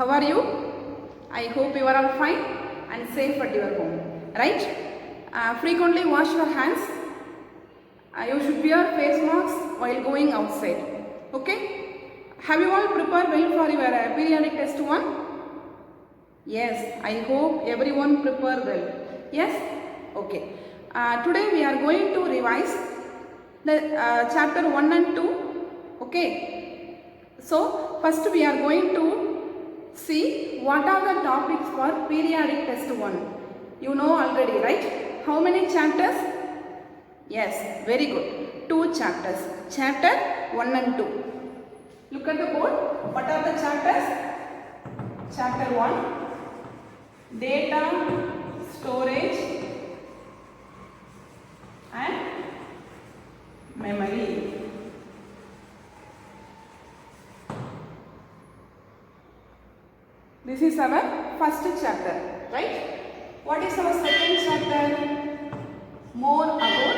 How are you? I hope you are all fine and safe at your home, right? Frequently wash your hands. You should wear face masks while going outside. Okay? Have you all prepared well for your periodic test 1? Yes, I hope everyone prepared well. Yes? Okay. Today we are going to revise the chapter 1 and 2. Okay? So, first we are going to see what are the topics for periodic test 1. You know already, right? How many chapters? Yes, very good. 2 chapters. Chapter 1 and 2. Look at the board. What are the chapters? Chapter 1. Data, storage and memory. This is our first chapter, right? What is our second chapter? More about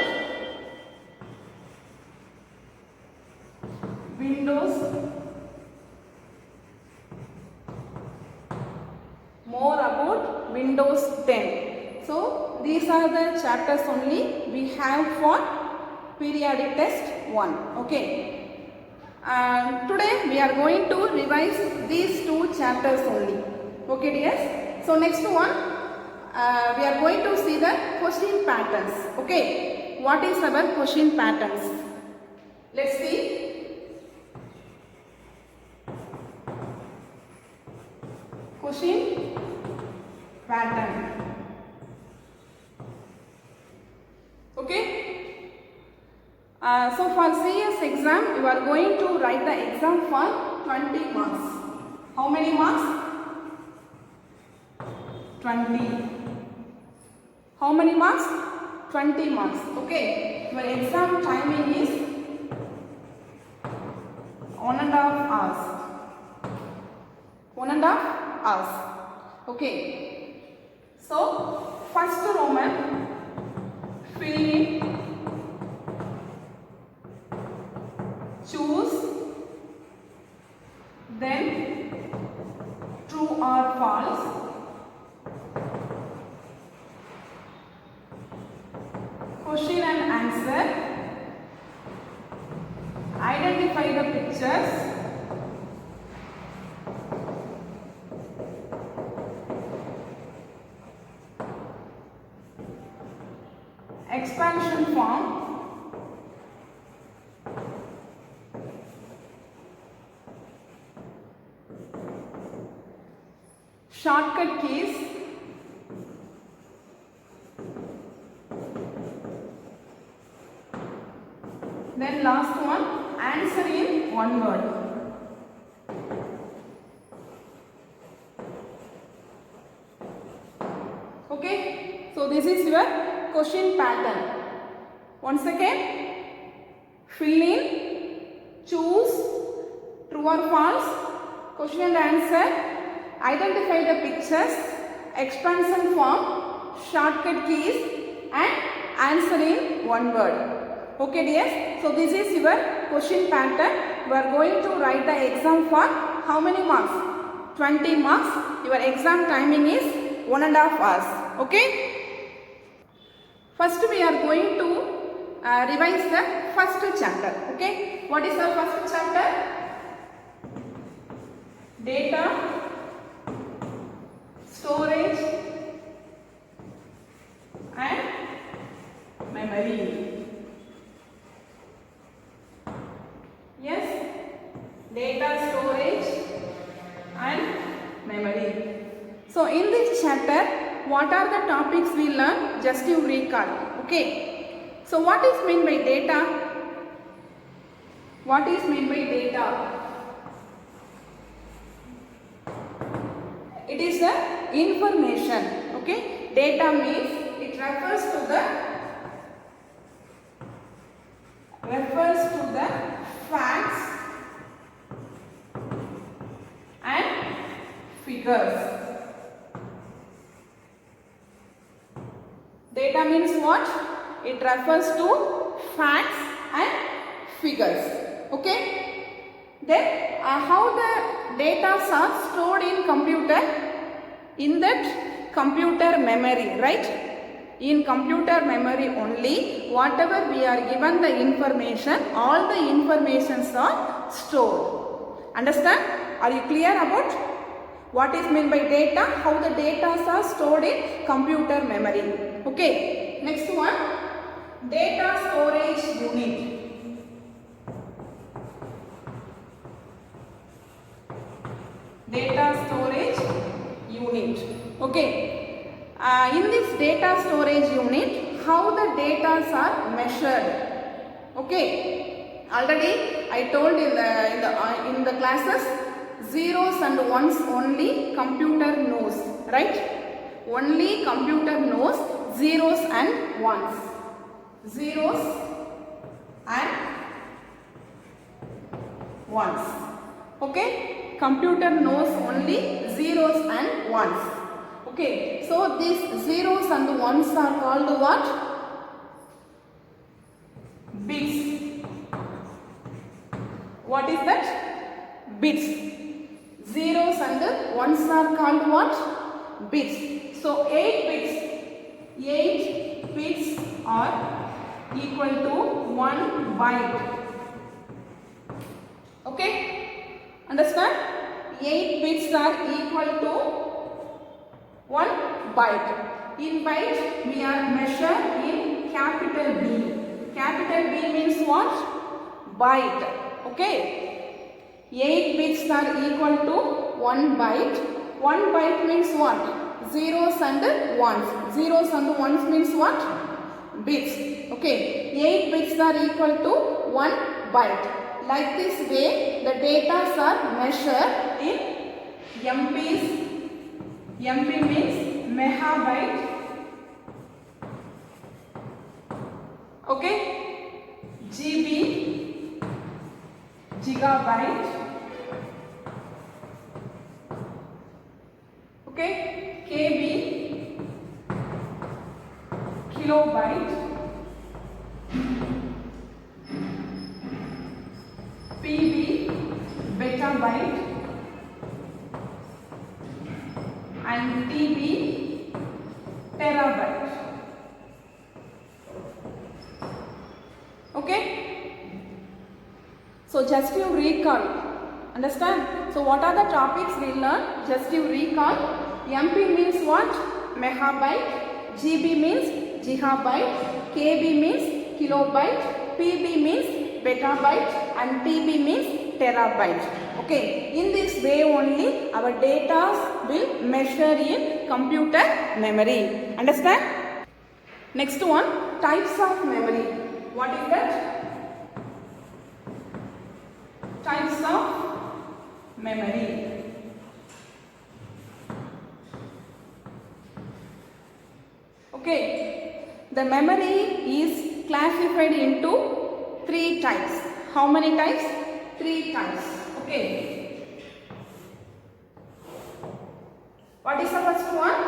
Windows. More about Windows 10. So, these are the chapters only we have for periodic test 1. Okay. Today we are going to revise these 2 chapters only. Okay, dears. So, next one we are going to see the question patterns. Okay. What is our question patterns? Let's see. Question pattern. Okay. So for CS exam, you are going to write the exam for 20 marks. How many marks? 20. How many marks? 20 marks. Okay. Your exam timing is 1.5 hours. 1.5 hours. Okay. So, first Roman, fill in, choose, then true or false, question and answer, identify the pictures, expansion form, shortcut keys, then last one, answer in one word. Okay, so this is your question pattern. Once again, fill in, choose, true or false, question and answer, identify the pictures, expansion form, shortcut keys and answer in one word. Okay, dears. So this is your question pattern. You are going to write the exam for how many marks? 20 marks. Your exam timing is 1.5 hours. Okay. First we are going to revise the first chapter. Okay. What is our first chapter? Data, storage and memory. Yes, data, storage and memory. So in this chapter, what are the topics we learn? Just you recall. Okay. So what is meant by data? What is meant by data? It is the information. Okay. Data means it refers to the facts and figures. Data means what? It refers to facts and figures. Okay. Then how the data are stored in computer, in that computer memory, right? In computer memory only, whatever we are given the information, all the informations are stored. Understand? Are you clear about what is meant by data? How the data are stored in computer memory. Okay. Next one, data storage unit. Data storage unit. Okay. In this data storage unit, how the data are measured. Okay. Already I told in the classes, zeros and ones only computer knows, right? Only computer knows zeros and ones. Zeros and ones. Okay? Computer knows only zeros and ones. Okay, so these zeros and ones are called what? Bits. What is that? Bits. Zeros and ones are called what? Bits. So 8 bits are equal to 1 byte. Okay? Understand? 8 bits are equal to 1 byte. In byte, we are measured in capital B. Capital B means what? Byte. Okay. 8 bits are equal to 1 byte. 1 byte means what? Zeros and ones. Zeros and ones means what? Bits. Okay. 8 bits are equal to 1 byte. Like this way, the data are measured in MPs. MP means megabyte. Okay. GB, gigabyte. Okay. KB, kilobyte. PB, betabyte. And TB, terabyte. Okay? So just you recall. Understand? So what are the topics we learn? Just you recall. MP means what? Megabyte. GB means gigabyte. KB means kilobyte. PB means betabyte. And TB means terabyte. Okay, in this way only our data will measure in computer memory. Understand? Next one, types of memory. What is that? Types of memory. Okay, the memory is classified into 3 types. How many types? 3 types. Okay. What is the first one?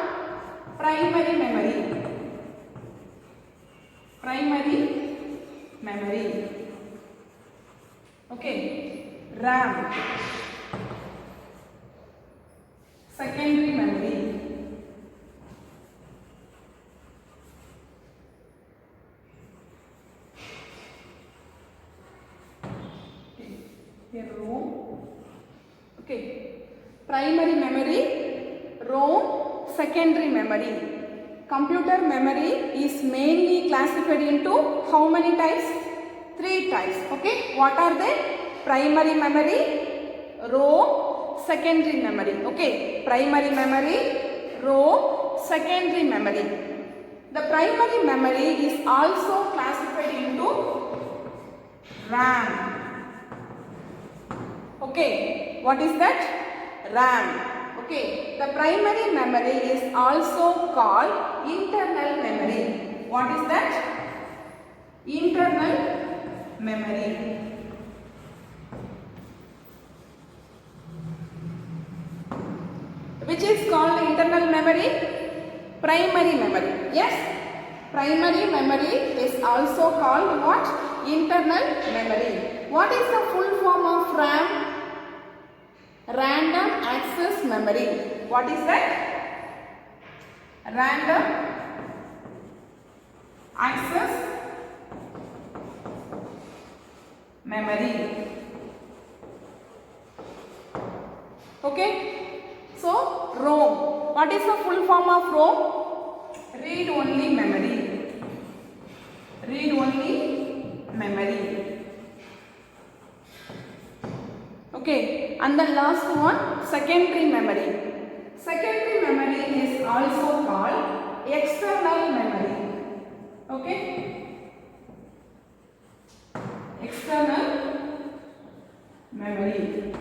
Primary memory. Primary memory. Okay. RAM. Secondary memory. Here ROM. Okay. Primary memory, ROM, secondary memory. Computer memory is mainly classified into how many types? 3 types. Okay. What are they? Primary memory, ROM, secondary memory. Okay. Primary memory, ROM, secondary memory. The primary memory is also classified into RAM. Okay, what is that? RAM. Okay, the primary memory is also called internal memory. What is that? Internal memory. Which is called internal memory? Primary memory. Yes, primary memory is also called what? Internal memory. What is the full form of RAM? random access memory. What is that? Random access memory. Okay, so ROM. What is the full form of ROM? Read only memory. Read only memory. Okay, and the last one, secondary memory. Secondary memory is also called external memory. Okay, external memory.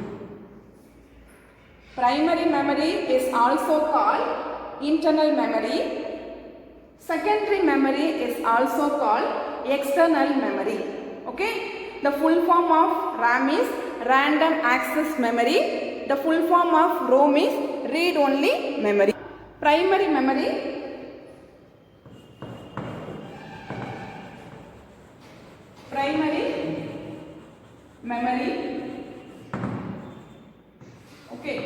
Primary memory is also called internal memory. Secondary memory is also called external memory. Okay, the full form of RAM is random access memory. The full form of ROM is read only memory. Primary memory, okay,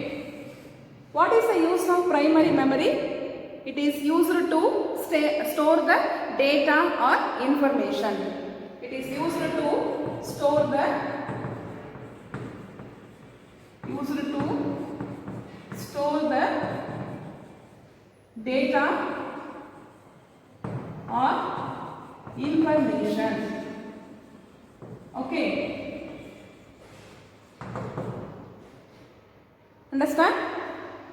what is the use of primary memory? It is used to store the data or information. It is used to store the data or information. Okay, understand?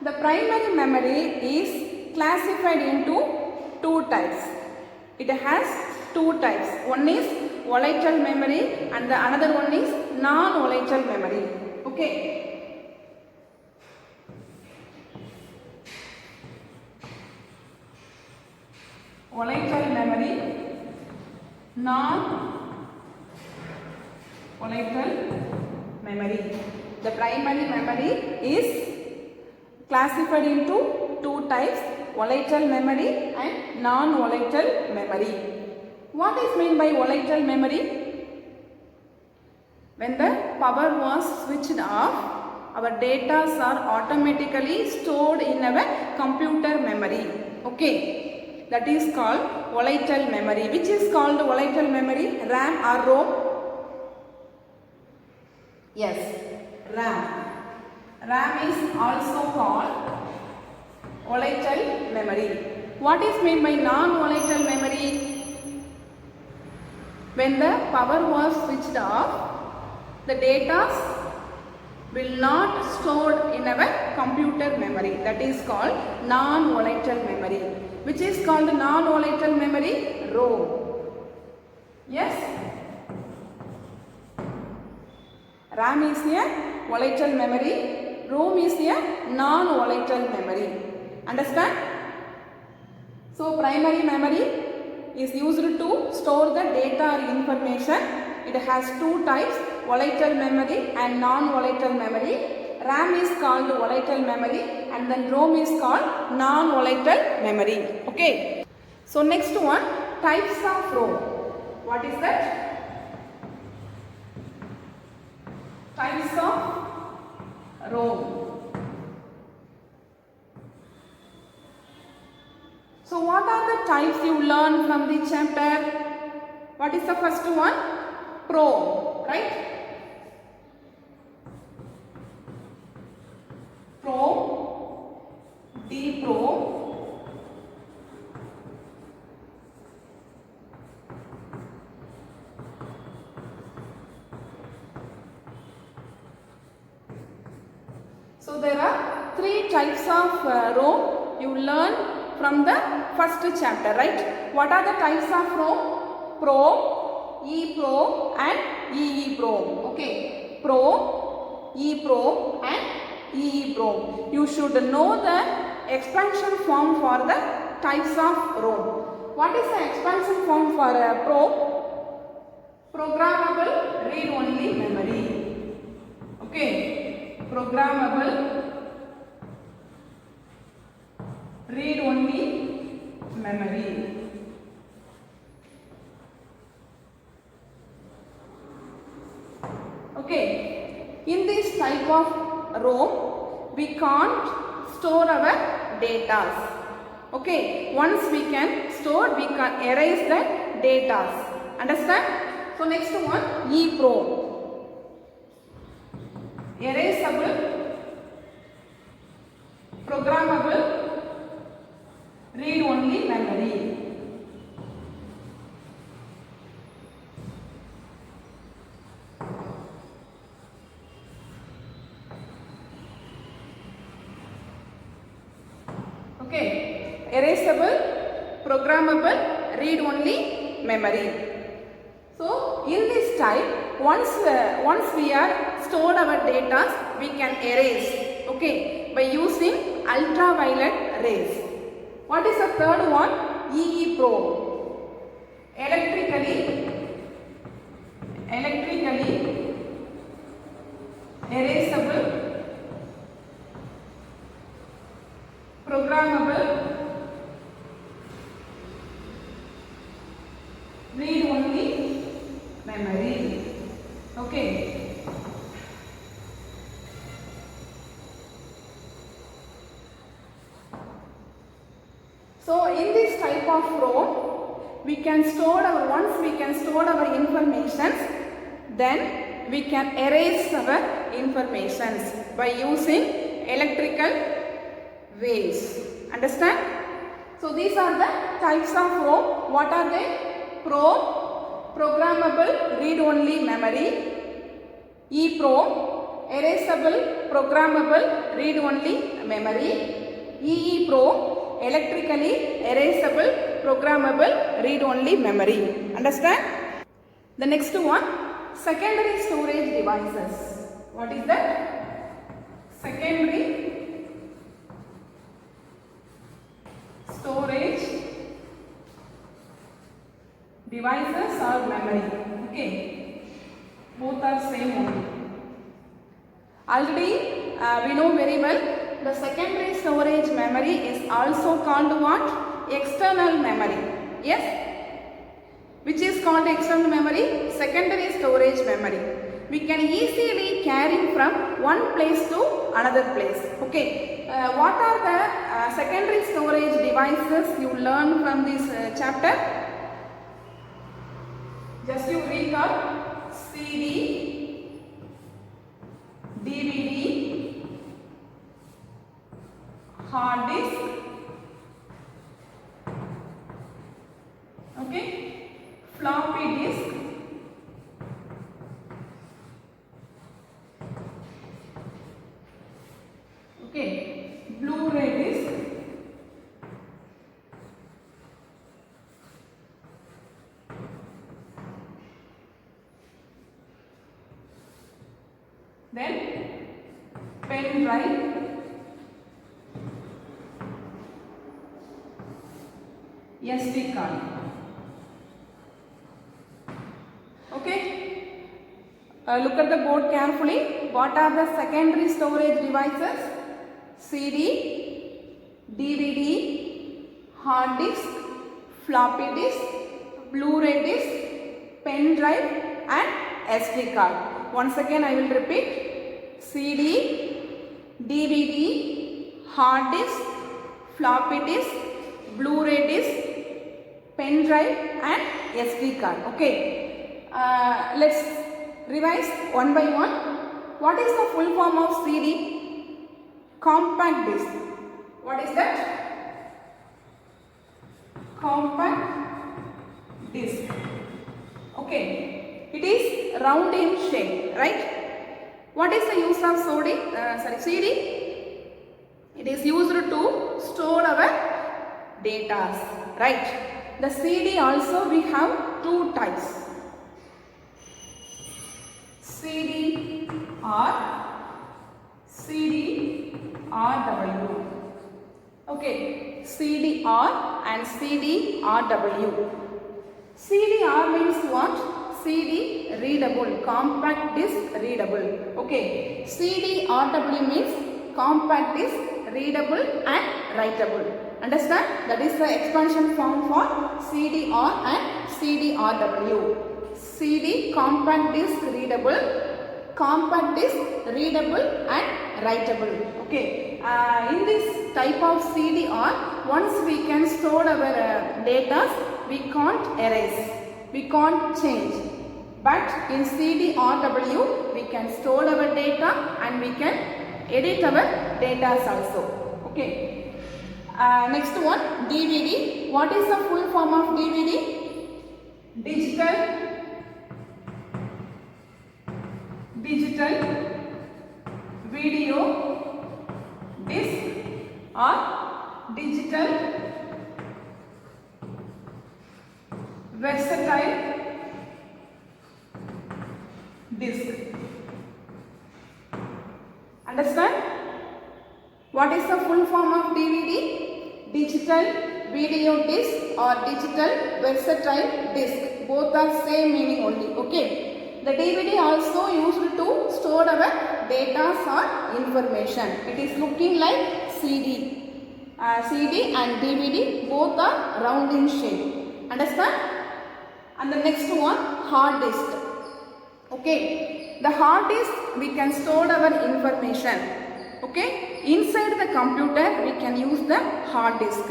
The primary memory is classified into two types. It has two types. One is volatile memory and the another one is non-volatile memory. Okay. Volatile memory, non-volatile memory. The primary memory is classified into two types, volatile memory and non-volatile memory. What is meant by volatile memory? When the power was switched off, our data are automatically stored in our computer memory. Okay. That is called volatile memory. Which is called volatile memory? RAM or ROM? Yes, RAM. RAM is also called volatile memory. What is meant by non-volatile memory? When the power was switched off, the data will not stored in our computer memory. That is called non-volatile memory. Which is called non-volatile memory? ROM. Yes? RAM is a volatile memory. ROM is a non-volatile memory. Understand? So, primary memory is used to store the data or information. It has two types, volatile memory and non-volatile memory. RAM is called volatile memory and then ROM is called non-volatile memory. Okay. So next one, types of ROM. What is that? Types of ROM. So what are the types you learn from the chapter? What is the first one? PROM, right? PROM, DPROM, so there are three types of ROM you learn from the first chapter, right? What are the types of ROM? PROM, EPROM and EEPROM. Okay, PROM, EPROM and EEPROM. You should know the expansion form for the types of ROM. What is the expansion form for PROM? Programmable read-only memory. Okay, programmable read-only memory. Okay, in this type of ROM, we can't store our data. Okay, once we can store, we can erase the data. Understand? So next one, EEPROM. Erasable, programmable, read-only memory. Okay, erasable, programmable, read-only memory. So in this type, once we are stored our data, we can erase. Okay, by using ultraviolet rays. What is the third one? EEPROM. Electrically erasable, programmable, read-only memory. Okay. So in this type of ROM, we can store our, once we can store our information, then we can erase our informations by using electrical waves. Understand? So these are the types of ROM. What are they? PROM, programmable read-only memory. EEPROM, erasable programmable read-only memory. EEPROM, electrically erasable programmable read-only memory. Understand? The next one, secondary storage devices. What is that? Secondary storage devices or memory. Okay, both are same only. Already we know very well, the secondary storage memory is also called what? External memory. Yes? Which is called external memory? Secondary storage memory. We can easily carry from one place to another place. Okay. What are the secondary storage devices you learn from this chapter? Just you recall: CD, DVD, hard disk, okay, floppy disk, okay, Blu-ray disk, then pen drive, SD card. Okay. Look at the board carefully. What are the secondary storage devices? CD, DVD, hard disk, floppy disk, Blu-ray disk, pen drive and SD card. Once again I will repeat: CD, DVD, hard disk, floppy disk, Blu-ray disk, pen drive and SD card. Okay, let's revise one by one. What is the full form of CD? Compact disc. What is that? Compact disc. Okay, it is round in shape, right? What is the use of CD? It is used to store our data, right? The CD also we have two types: CD-R, CD-RW. Okay, CD-R and CD-RW. CD-R means what? CD readable, compact disc readable. Okay, CD-RW means compact disc readable and writable. Understand? That is the expansion form for CD-R and CD-RW. CD compact disc readable, compact disk, readable and writable. Okay. In this type of CD-R, once we can store our data, we can't erase, we can't change. But in CD-RW, we can store our data and we can edit our data also. Okay. Next one, DVD. What is the full form of DVD? Digital video disc or digital versatile disc. Understand? What is the full form of DVD? Digital video disc or digital versatile disc. Both are same meaning only. Okay. The DVD also used to store our data or information. It is looking like CD. CD and DVD both are round in shape. Understand? And the next one, hard disk. Okay. The hard disk we can store our information. Okay. Inside the computer we can use the hard disk.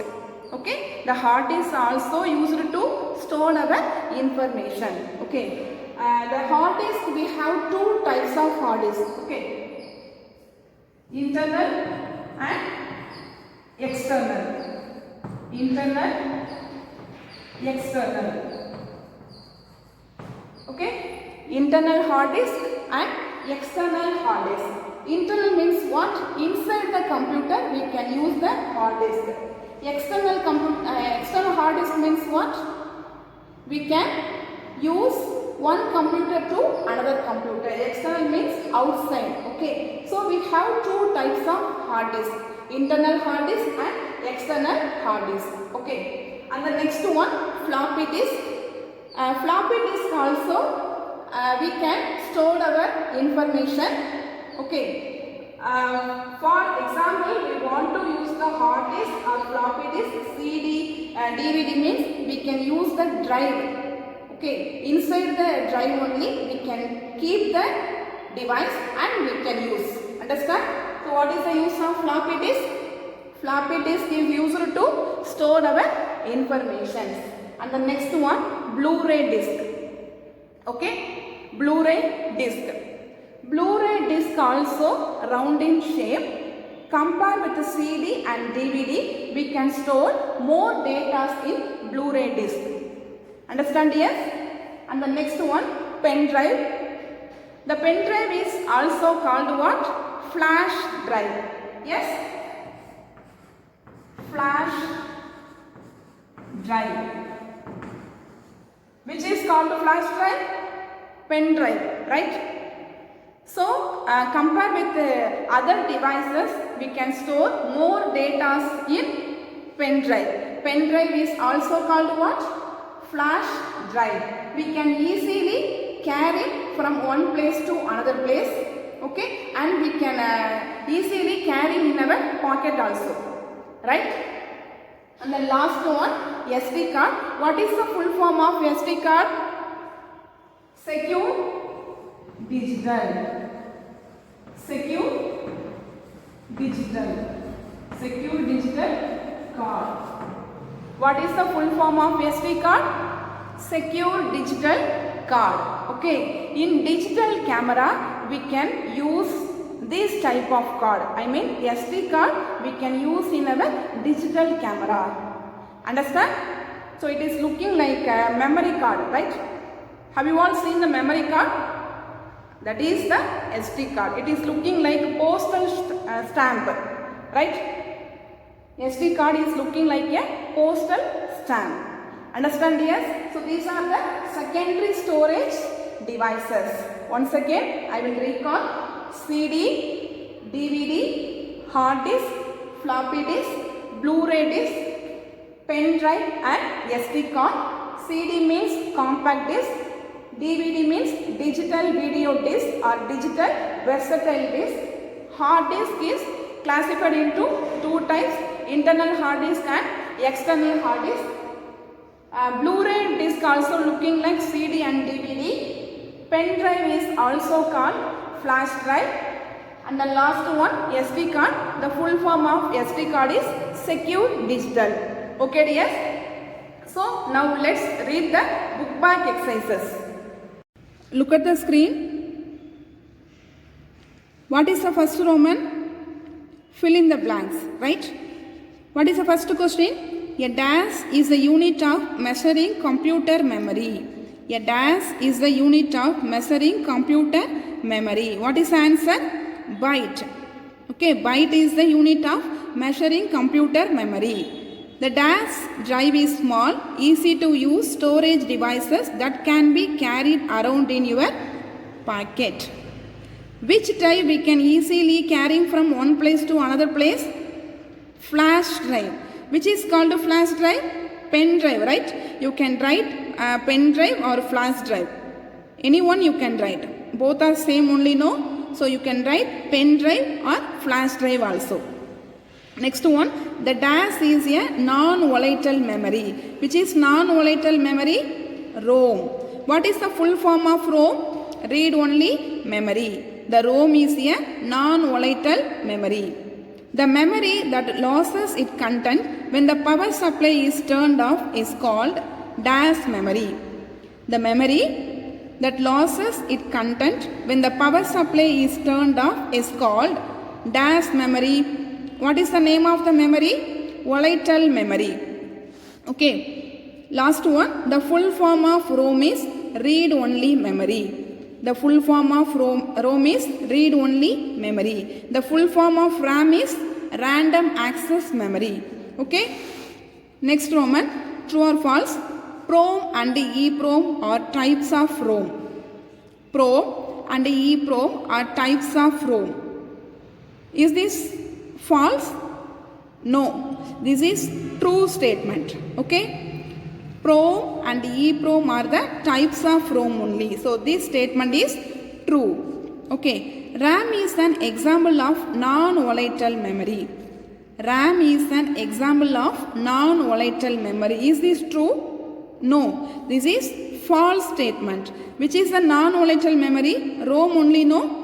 Okay. The hard disk also used to store our information. Okay. The hard disk, we have two types of hard disk. Okay. Internal and external. Internal, external. Okay. Internal hard disk and external hard disk. Internal means what? Inside the computer we can use the hard disk. External hard disk means what? We can use one computer to another computer. External means outside. Okay. So we have two types of hard disk. Internal hard disk and external hard disk. Okay. And the next one, floppy disk. Floppy disk also we can store our information. Okay. For example, we want to use the hard disk or floppy disk. CD and DVD means we can use the drive. Okay, inside the drive only we can keep the device and we can use. Understand? So what is the use of floppy disk? Floppy disk is used to store our information. And the next one, Blu-ray disk. Okay, Blu-ray disk. Blu-ray disk also round in shape. Compare with the CD and DVD, we can store more data in Blu-ray disk. Understand? Yes. And the next one, pen drive. The pen drive is also called what? Flash drive. Yes. Flash drive. Which is called flash drive? Pen drive, right? So compare with other devices, we can store more data in pen drive. Pen drive is also called what? Flash drive. We can easily carry from one place to another place. Okay. And we can easily carry in our pocket also. Right. And the last one, SD card. What is the full form of SD card? Secure digital. Secure digital. Secure digital card. What is the full form of SD card? Secure digital card. Okay. In digital camera, we can use this type of card. I mean SD card we can use in our digital camera. Understand? So it is looking like a memory card, right? Have you all seen the memory card? That is the SD card. It is looking like postal stamp, right? SD card is looking like a postal stamp. Understand? Yes. So these are the secondary storage devices. Once again, I will recall: CD, DVD, hard disk, floppy disk, Blu-ray disk, pen drive and SD card. CD means compact disk. DVD means digital video disc or digital versatile disc. Hard disk is classified into two types: internal hard disk and external hard disk. Blu-ray disc also looking like CD and DVD. Pen drive is also called flash drive. And the last one, SD card. The full form of SD card is secure digital. Okay dears. So now let's read the book back exercises. Look at the screen. What is the first Roman? Fill in the blanks, right? What is the first question? A dash is the unit of measuring computer memory. A dash is the unit of measuring computer memory. What is the answer? Byte. Okay, byte is the unit of measuring computer memory. The dash drive is small, easy to use storage devices that can be carried around in your pocket. Which drive we can easily carry from one place to another place? Flash drive. Which is called a flash drive? Pen drive, right? You can write pen drive or flash drive. Anyone you can write. Both are same only, no? So you can write pen drive or flash drive also. Next one, the dash is a non-volatile memory. Which is non-volatile memory? ROM. What is the full form of ROM? Read only memory. The ROM is a non-volatile memory. The memory that loses its content when the power supply is turned off is called dash memory. The memory that loses its content when the power supply is turned off is called dash memory. What is the name of the memory? Volatile memory. Okay. Last one, the full form of ROM is read only memory. The full form of ROM is read only memory. The full form of RAM is random access memory. Okay. Next Roman, true or false? PROM and EPROM are types of ROM. PROM and EPROM are types of ROM. Is this false? No. This is true statement. Okay. PROM and EPROM are the types of ROM only. So this statement is true. Okay. RAM is an example of non-volatile memory. RAM is an example of non-volatile memory. Is this true? No. This is false statement. Which is a non-volatile memory? ROM only, no?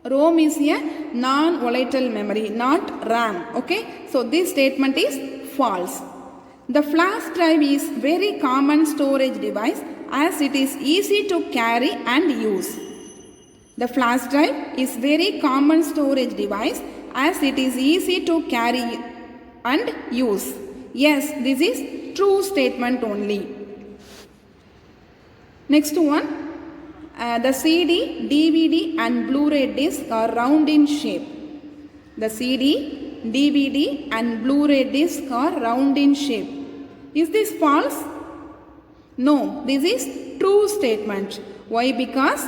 ROM is a non-volatile memory, not RAM. Okay. So this statement is false. The flash drive is very common storage device as it is easy to carry and use. The flash drive is very common storage device as it is easy to carry and use. Yes, this is true statement only. Next one, the CD, DVD and Blu-ray disc are round in shape. The CD, DVD and Blu-ray disc are round in shape. Is this false? No, this is true statement. Why? Because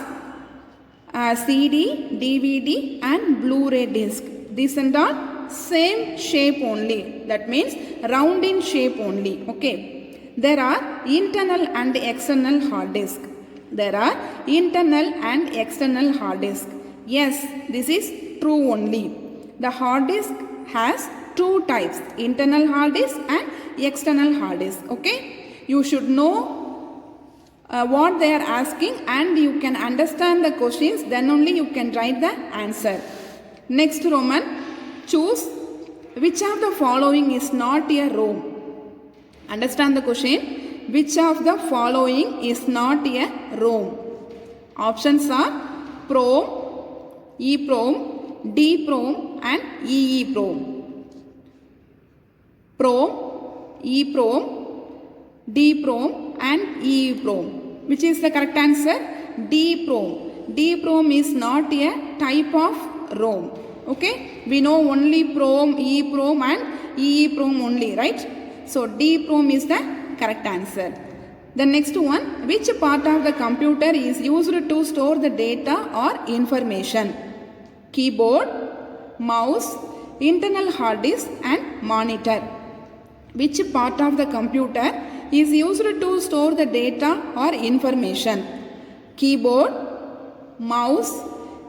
CD, DVD and Blu-ray disc, this and all same shape only. That means round in shape only. Okay. There are internal and external hard disk. There are internal and external hard disk. Yes, this is true only. The hard disk has two types, internal hard disk and external hard disk. Okay. You should know what they are asking and you can understand the questions, then only you can write the answer. Next Roman, choose which of the following is not a ROM. Understand the question. Which of the following is not a ROM? Options are PROM, EPROM, DPROM and EEPROM. PROM, EPROM, DPROM and EEPROM. Which is the correct answer? DPROM. DPROM is not a type of ROM. Okay. We know only PROM, EPROM and EEPROM only, right? So DPROM is the correct answer. The next one, which part of the computer is used to store the data or information? Keyboard, mouse, internal hard disk and monitor. Which part of the computer is used to store the data or information? Keyboard, mouse,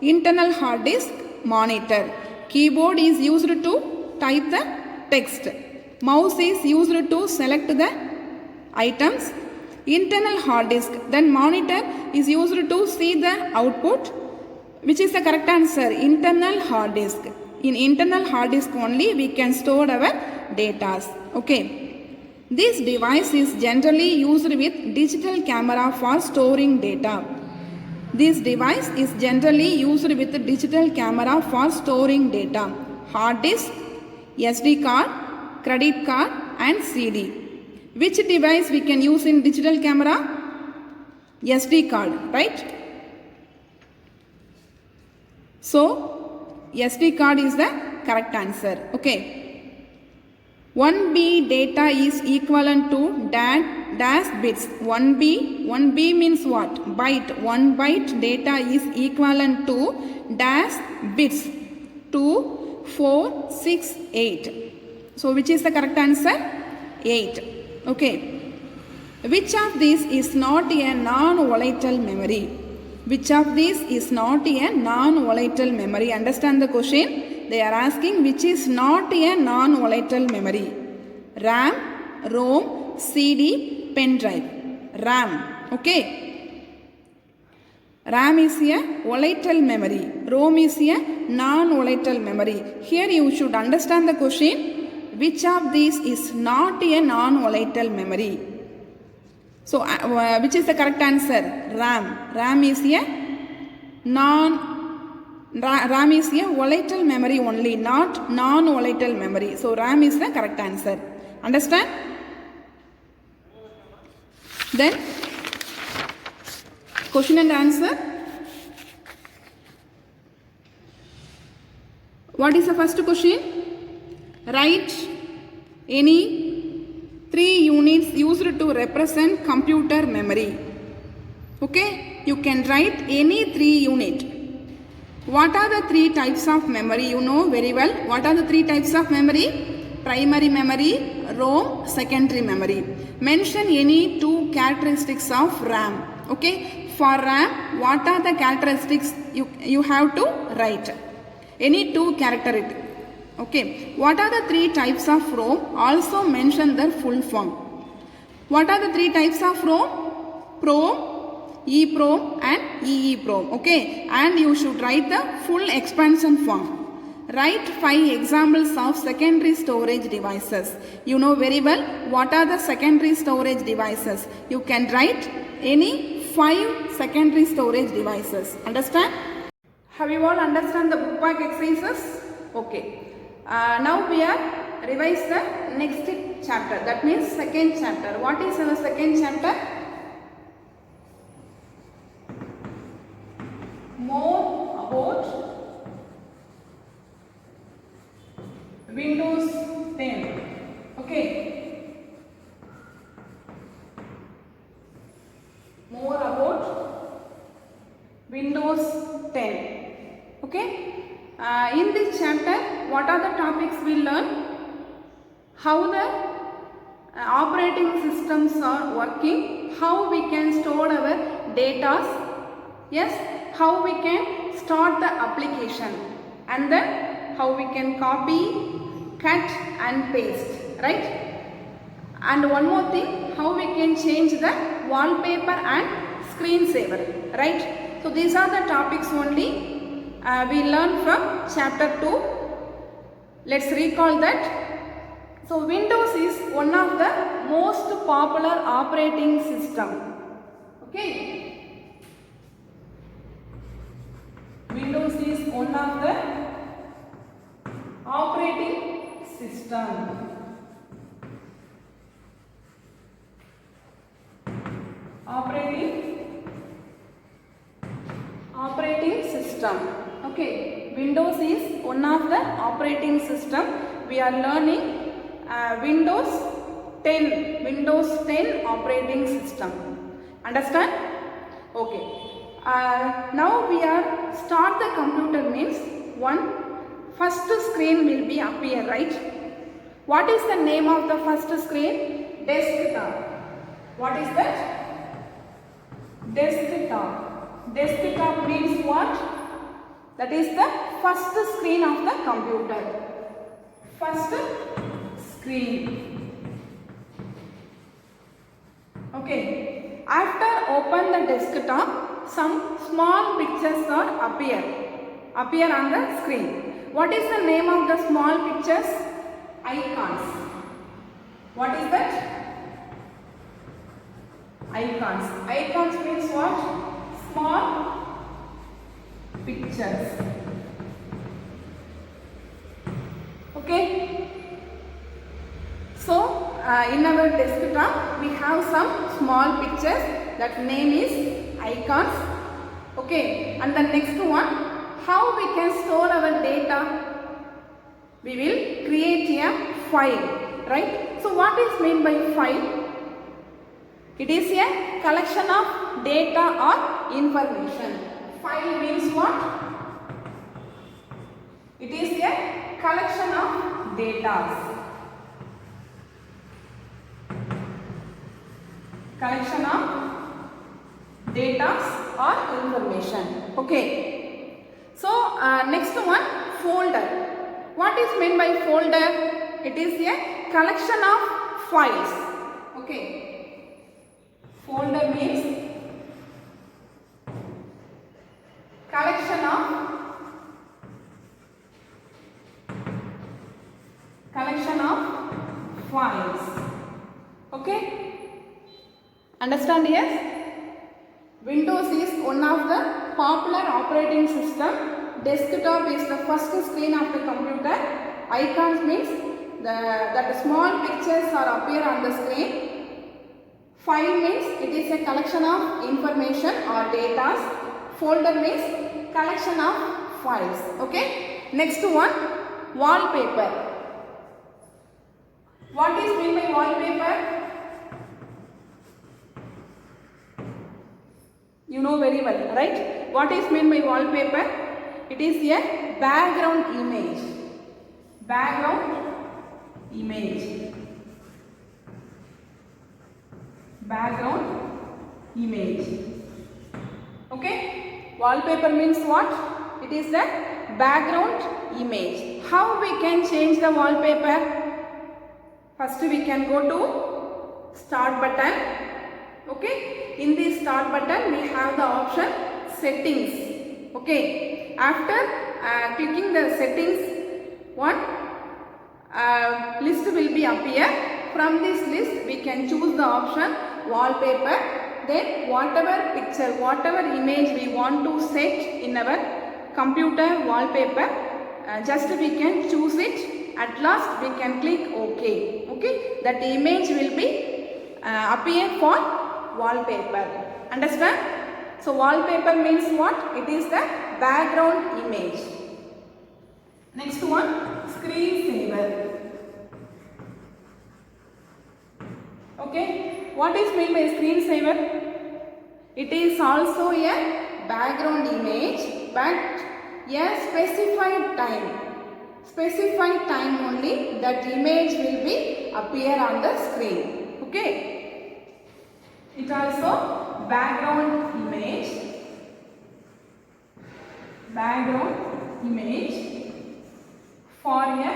internal hard disk, monitor. Keyboard is used to type the text. Mouse is used to select the items. Internal hard disk, then monitor is used to see the output. Which is the correct answer? Internal hard disk. In internal hard disk only we can store our data. Okay. This device is generally used with digital camera for storing data. This device is generally used with digital camera for storing data. Hard disk, SD card, credit card and CD. Which device we can use in digital camera? SD card, right? So, SD card is the correct answer. Okay. 1B data is equivalent to dash bits. 1B means what? Byte. 1 byte data is equivalent to dash bits. 2, 4, 6, 8. So which is the correct answer? 8. Okay. Which of these is not a non-volatile memory? Which of these is not a non-volatile memory? Understand the question? They are asking which is not a non-volatile memory. RAM, ROM, CD, pen drive. RAM. Okay. RAM is a volatile memory. ROM is a non-volatile memory. Here you should understand the question. Which of these is not a non-volatile memory? So, which is the correct answer? RAM. RAM is a volatile memory only, not non-volatile memory. So, RAM is the correct answer. Understand? Then, question and answer. What is the first question? Write any 3 units used to represent computer memory. Okay, you can write any 3 unit. What are the 3 types of memory? You know very well. What are the 3 types of memory? Primary memory, ROM, secondary memory. Mention any 2 characteristics of RAM. Okay, for RAM, what are the characteristics you have to write? Any 2 characteristics. Okay, what are the 3 types of ROM? Also mention their full form. What are the 3 types of ROM? PROM, EEPROM and EEPROM. Okay, and you should write the full expansion form. Write 5 examples of secondary storage devices. You know very well what are the secondary storage devices. You can write any 5 secondary storage devices. Understand? Have you all understand the book back exercises? Okay. Now we are revise the next chapter. That means second chapter. What is our second chapter? More about Windows 10. Okay. More about Windows 10. Okay. In this chapter, what are the topics we learn? How the operating systems are working, how we can store our data, yes, how we can start the application, and then how we can copy, cut and paste, right? And one more thing, how we can change the wallpaper and screensaver, right? So these are the topics only we learn from chapter 2. Let's recall that. So Windows is one of the most popular operating system. Okay. Windows is one of the operating system. Operating system. Okay, Windows is one of the operating system. We are learning Windows 10 operating system. Understand? Okay. Now we are start the computer means first screen will be appear, right? What is the name of the first screen? Desktop. What is that? Desktop. Desktop means what? That is the first screen of the computer. First screen. Okay. After open the desktop, some small pictures are appear on the screen. What is the name of the small pictures? Icons. What is that? Icons. Icons means what? Small pictures. Okay. So, in our desktop we have some small pictures, that name is icons. Okay, and the next one, how we can store our data? We will create a file, right? So what is meant by file? It is a collection of data or information. File means what? It is a collection of data. Collection of data or information. Okay. So next one, folder. What is meant by folder? It is a collection of files. Okay. Folder means collection of files. Okay. Understand? Yes? Windows is one of the popular operating system. Desktop is the first screen of the computer. Icons means that small pictures are appear on the screen. File means it is a collection of information or data. Folder means collection of files. Okay. Next one, wallpaper. What is meant by wallpaper? You know very well, right? What is meant by wallpaper? It is a background image. Background image. Background image. Okay? Wallpaper means what? It is the background image. How we can change the wallpaper? First we can go to start button. Okay? In the start button we have the option settings. Okay. After clicking the settings, one list will be appear. From this list we can choose the option wallpaper. Then whatever picture, whatever image we want to set in our computer wallpaper, just we can choose it. At last we can click OK. Okay. That image will be appear for wallpaper. Understand? So wallpaper means what? It is the background image. Next one, screensaver. Okay. What is meant by screensaver? It is also a background image, but a specified time. Specified time only that image will be appear on the screen. Okay. It also background image for a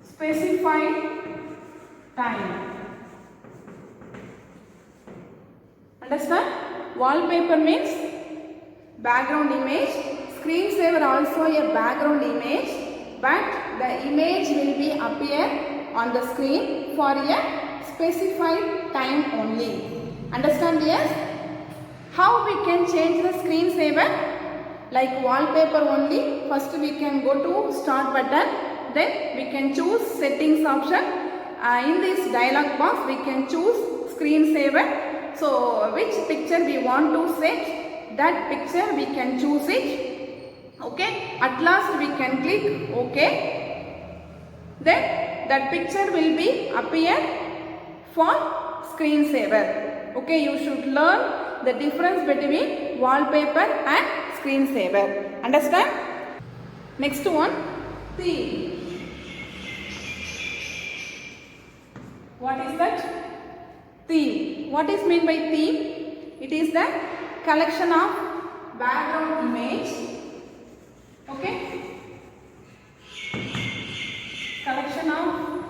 specified time. Understand? Wallpaper means background image. Screensaver also a background image, but the image will be appear on the screen for a specified time only. Understand? Yes? How we can change the screensaver? Like wallpaper only. First we can go to start button. Then we can choose settings option. In this dialog box we can choose screensaver. So which picture we want to set, that picture we can choose it. Okay. At last we can click OK. Then that picture will be appear for screensaver. Okay, you should learn the difference between wallpaper and screensaver. Understand? Next one, theme. What is that? Theme. What is meant by theme? It is the collection of background image. Okay. Collection of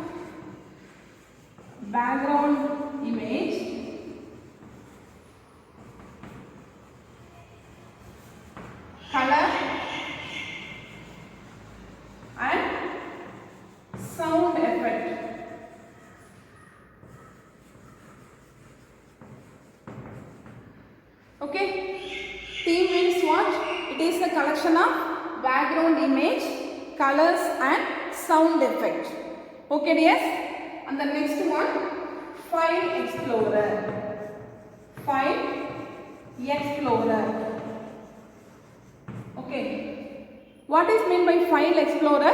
background image Okay, theme means what? It is the collection of background image, colors and sound effect. Okay dears, and the next one, file explorer. File explorer. Okay, what is meant by file explorer?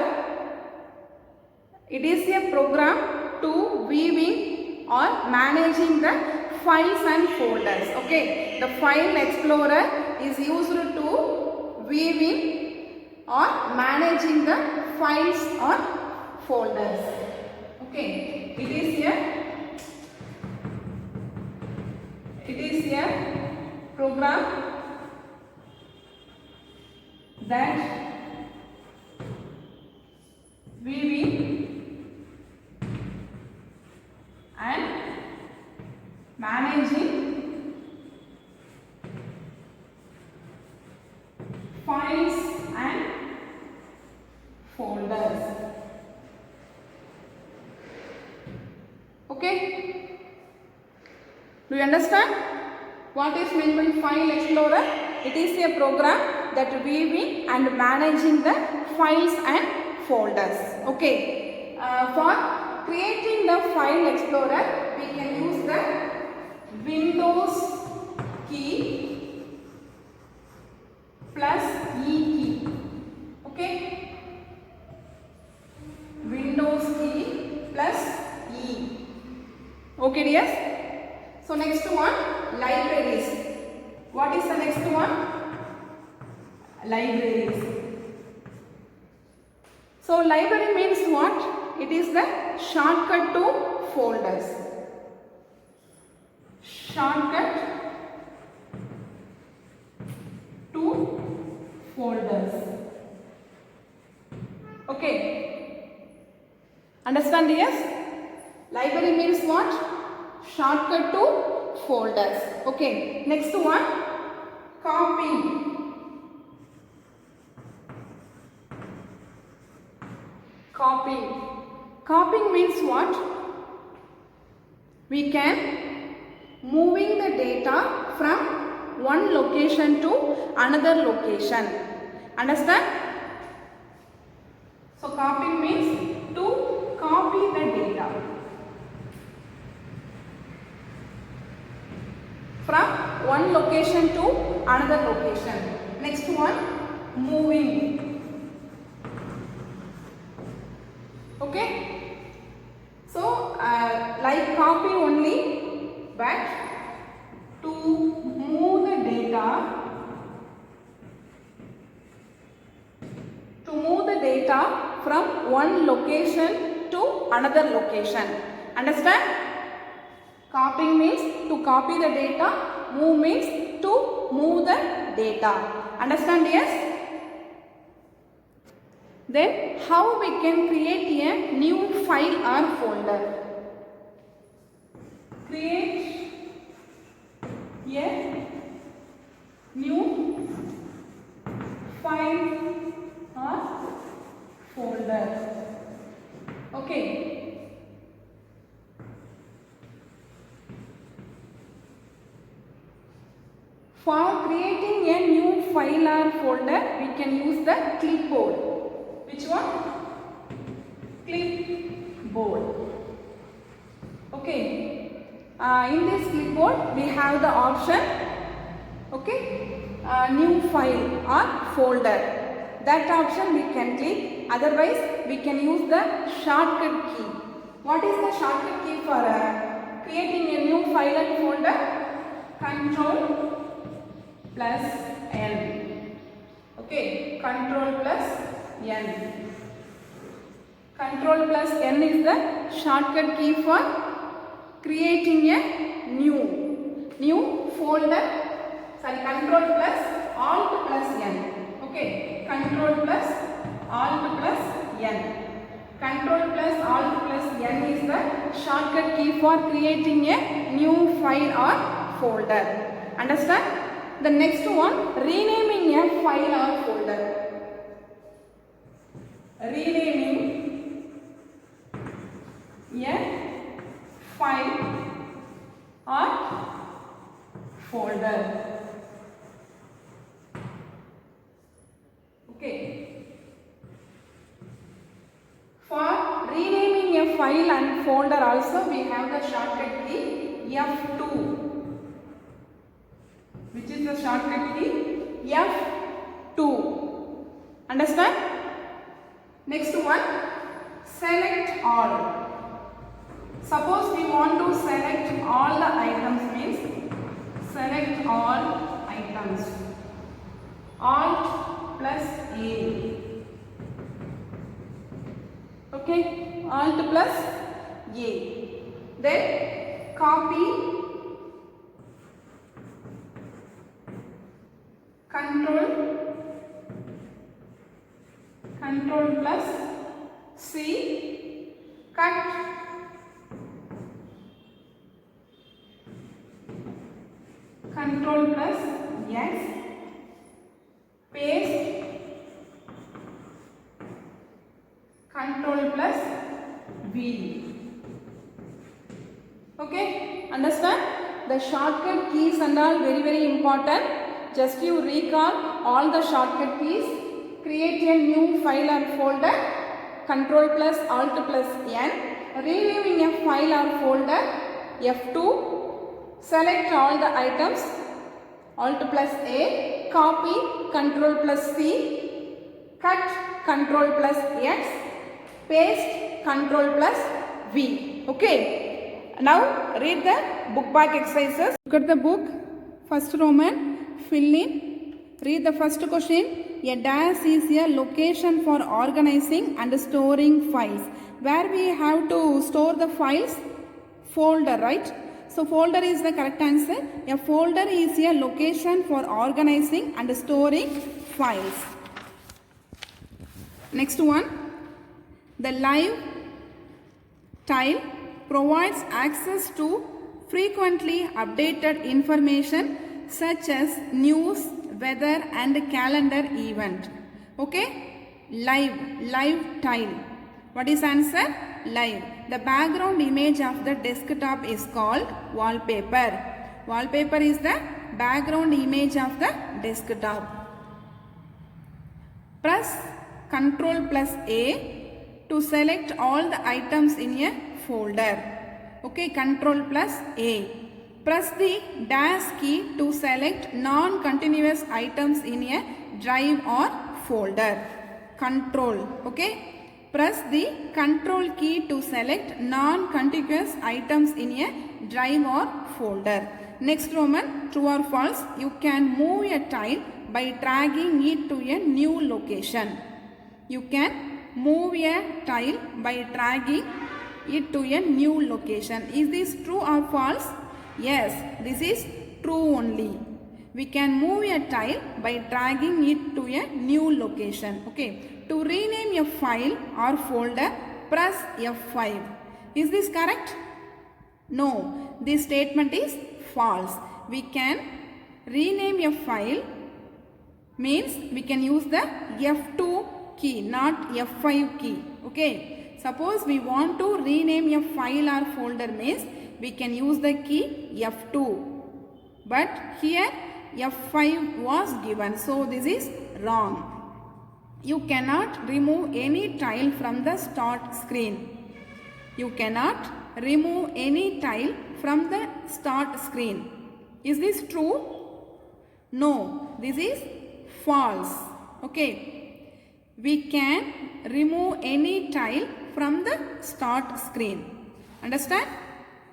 It is a program to viewing or managing the files and folders. Okay, the file explorer is used to viewing or managing the files or folders. Okay, it is a program that viewing and managing files and folders. Okay, do you understand what is meant by file explorer? It is a program that viewing and managing the files and folders. Okay, for creating the file explorer, we can use the Windows key plus E key. Okay, Windows key plus E. Okay dears. So next one, libraries. What is the next one? Libraries. So library means what? It is the shortcut to folders. Shortcut to folders. Okay. Understand yes? Library means what? Shortcut to folders. Okay. Next one, copying. Copying. Copying means what? We can moving the data from one location to another location. Understand? So copying means to copy the data from one location to another location. Next one, moving. Okay, so like copy only, but to move the data from one location to another location. Understand? Copying means to copy the data, move means to move the data. Understand yes? Then how we can create a new file or folder? Create a new file or folder. Okay. For creating a new file or folder, we can use the clipboard. Which one? Clipboard. Okay. In this clipboard, we have the option, okay, new file or folder. That option we can click. Otherwise, we can use the shortcut key. What is the shortcut key for creating a new file and folder? Control plus N. Okay, Control plus N. Control plus N is the shortcut key for creating a new folder. Sorry, Control plus Alt plus N. Okay, Control plus Alt plus N. Control plus Alt plus N is the shortcut key for creating a new file or folder. Understand? The next one, renaming a file or folder. Renaming a file or folder. renaming a file and folder also we have the shortcut key F2. Which is the shortcut key? F2. Understand? Next one, select all. Suppose we want to select all the items, means select all items. Alt plus A. Okay, Alt plus A. Then copy, Control plus C, cut, Control plus X, paste, Control plus V. Okay, understand? The shortcut keys and all very important. Just you recall all the shortcut keys. Create a new file or folder, Control plus Alt plus N, renaming a file or folder, F2, select all the items, Alt plus A, copy, Control plus C, cut, Control plus X, paste, Control plus V. Okay, now read the book back exercises. Look at the book, first Roman, fill in, read the first question. A dash is a location for organizing and storing files. Where we have to store the files? Folder, right? So folder is the correct answer. A folder is a location for organizing and storing files. Next one, the live tile provides access to frequently updated information such as news, weather and calendar event. Okay, live tile. What is answer? Live. The background image of the desktop is called wallpaper. Wallpaper is the background image of the desktop. Press Ctrl plus A to select all the items in a folder. Okay, Ctrl plus A. Press the dash key to select non-continuous items in a drive or folder. Control. Okay. Press the Control key to select non-contiguous items in a drive or folder. Next Roman, true or false? You can move a tile by dragging it to a new location. You can move a tile by dragging it to a new location. Is this true or false? Yes, this is true only. We can move a tile by dragging it to a new location. Okay. To rename a file or folder, press F5. Is this correct? No. This statement is false. We can rename a file, means we can use the F2 key, not F5 key. Okay. Suppose we want to rename a file or folder, means we can use the key F2. But here F5 was given. So this is wrong. You cannot remove any tile from the start screen. You cannot remove any tile from the start screen. Is this true? No, this is false. Okay. We can remove any tile from the start screen. Understand?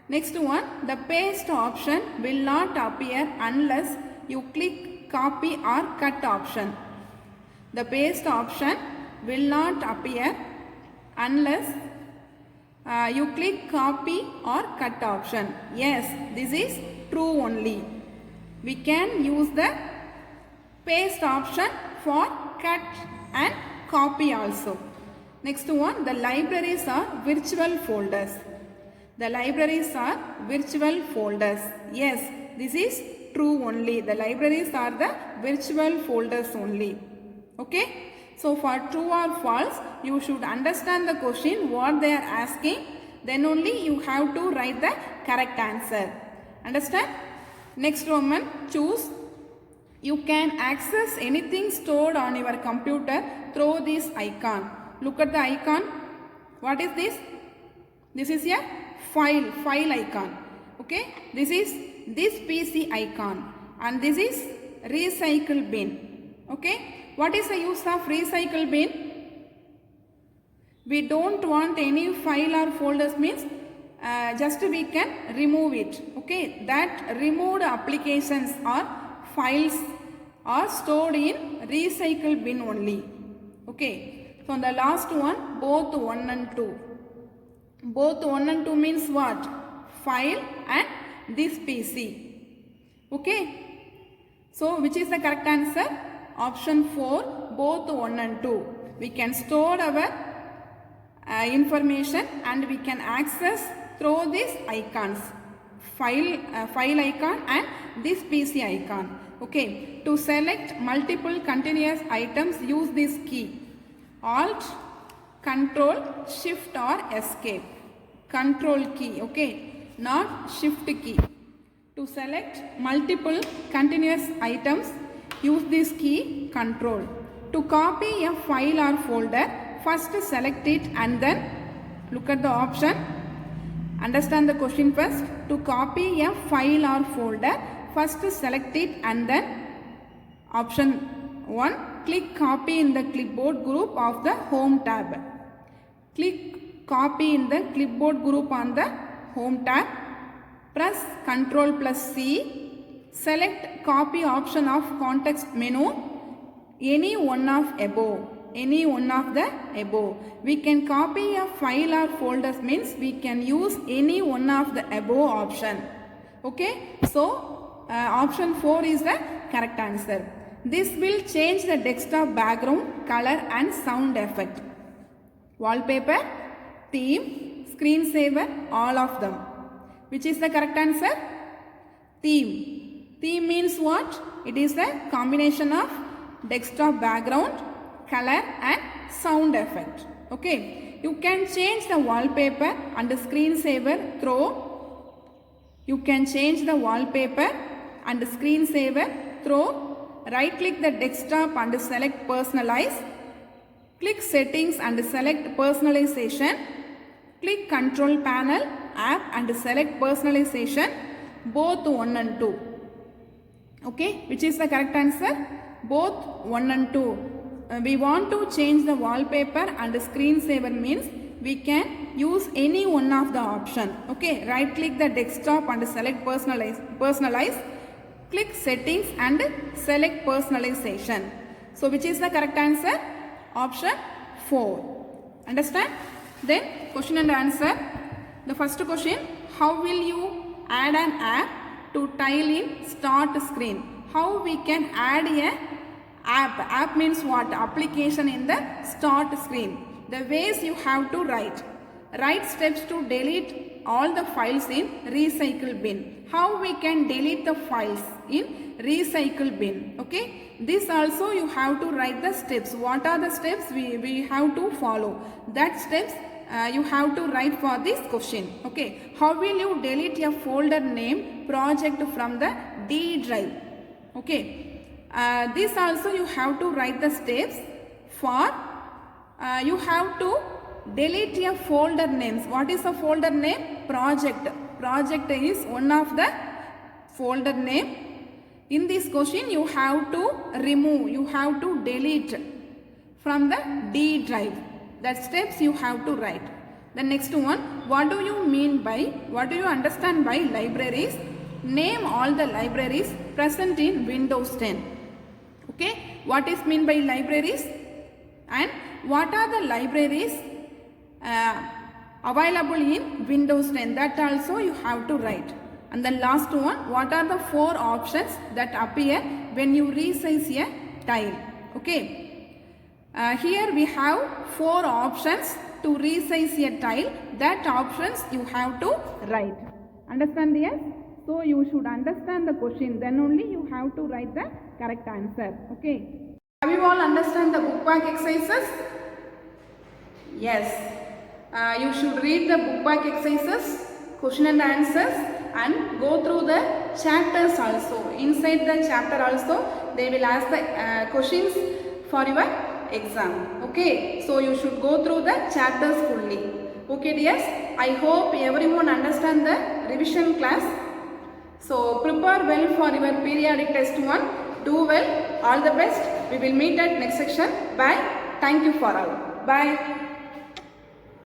Next one, the paste option will not appear unless you click copy or cut option. The paste option will not appear unless you click copy or cut option. Yes, this is true only. We can use the paste option for cut and copy also. Next one, the libraries are virtual folders. The libraries are virtual folders. Yes, this is true only. The libraries are the virtual folders only. Okay. So for true or false, you should understand the question, what they are asking. Then only you have to write the correct answer. Understand? Next Roman, choose. You can access anything stored on your computer through this icon. Look at the icon. What is this? This is a file icon. Okay, this is this PC icon, and this is recycle bin. Okay, what is the use of recycle bin? We don't want any file or folders, means just we can remove it. Okay, that removed applications or files are stored in recycle bin only. Okay, so the last one, both 1 and 2. Both 1 and 2 means what? File and this PC. Okay, so which is the correct answer? Option 4, both 1 and 2. We can store our information and we can access through these icons, file icon and this PC icon. Okay, to select multiple continuous items, use this key: Alt, Control, Shift or Escape. Control key, okay, not Shift key. To select multiple continuous items, use this key, Control. To copy a file or folder, first select it and then look at the option. Understand the question first. To copy a file or folder, first select it and then option 1, click copy in the clipboard group of the home tab. Click copy in the clipboard group on the home tab. Press Ctrl plus C. Select copy option of context menu. Any one of above. Any one of the above. We can copy a file or folders, means we can use any one of the above option. Okay, so option 4 is the correct answer. This will change the desktop background, color and sound effect. Wallpaper, theme, screensaver, all of them. Which is the correct answer? Theme. Theme means what? It is the combination of desktop background, color and sound effect. Okay, you can change the wallpaper and the screensaver through. You can change the wallpaper and the screensaver through. Right click the desktop and select personalize. Click settings and select personalization. Click control panel app and select personalization, both 1 and 2. Okay, which is the correct answer? Both 1 and 2. We want to change the wallpaper and the screensaver, means we can use any one of the option. Okay, right click the desktop and select personalize. Click settings and select personalization. So which is the correct answer? Option 4. Understand? Then question and answer. The first question, how will you add an app to tile in start screen? How we can add a app? App means what? Application in the start screen. The ways you have to write. Write steps to delete all the files in recycle bin. How we can delete the files in recycle bin? Okay, this also you have to write the steps. What are the steps we have to follow? That steps you have to write for this question. Okay, how will you delete a folder name project from the D drive? Okay, this also you have to write the steps for. You have to delete a folder names. What is a folder name? Project. Project is one of the folder name. In this question you have to remove, you have to delete from the D drive. That steps you have to write. The next one, what do you mean by, what do you understand by libraries? Name all the libraries present in Windows 10. Okay, what is mean by libraries? And what are the libraries available in Windows 10? That also you have to write. And the last one, what are the 4 options that appear when you resize a tile? Okay. Here we have 4 options to resize a tile. That options you have to write. Understand? Yes? So you should understand the question. Then only you have to write the correct answer. Okay. Have you all understand the book back exercises? Yes. You should read the book back exercises, question and answers, and go through the chapters also. Inside the chapter also, they will ask the questions for your exam. Okay, so you should go through the chapters fully. Okay dears, I hope everyone understand the revision class. So prepare well for your periodic test 1. Do well. All the best. We will meet at next section. Bye. Thank you for all. Bye.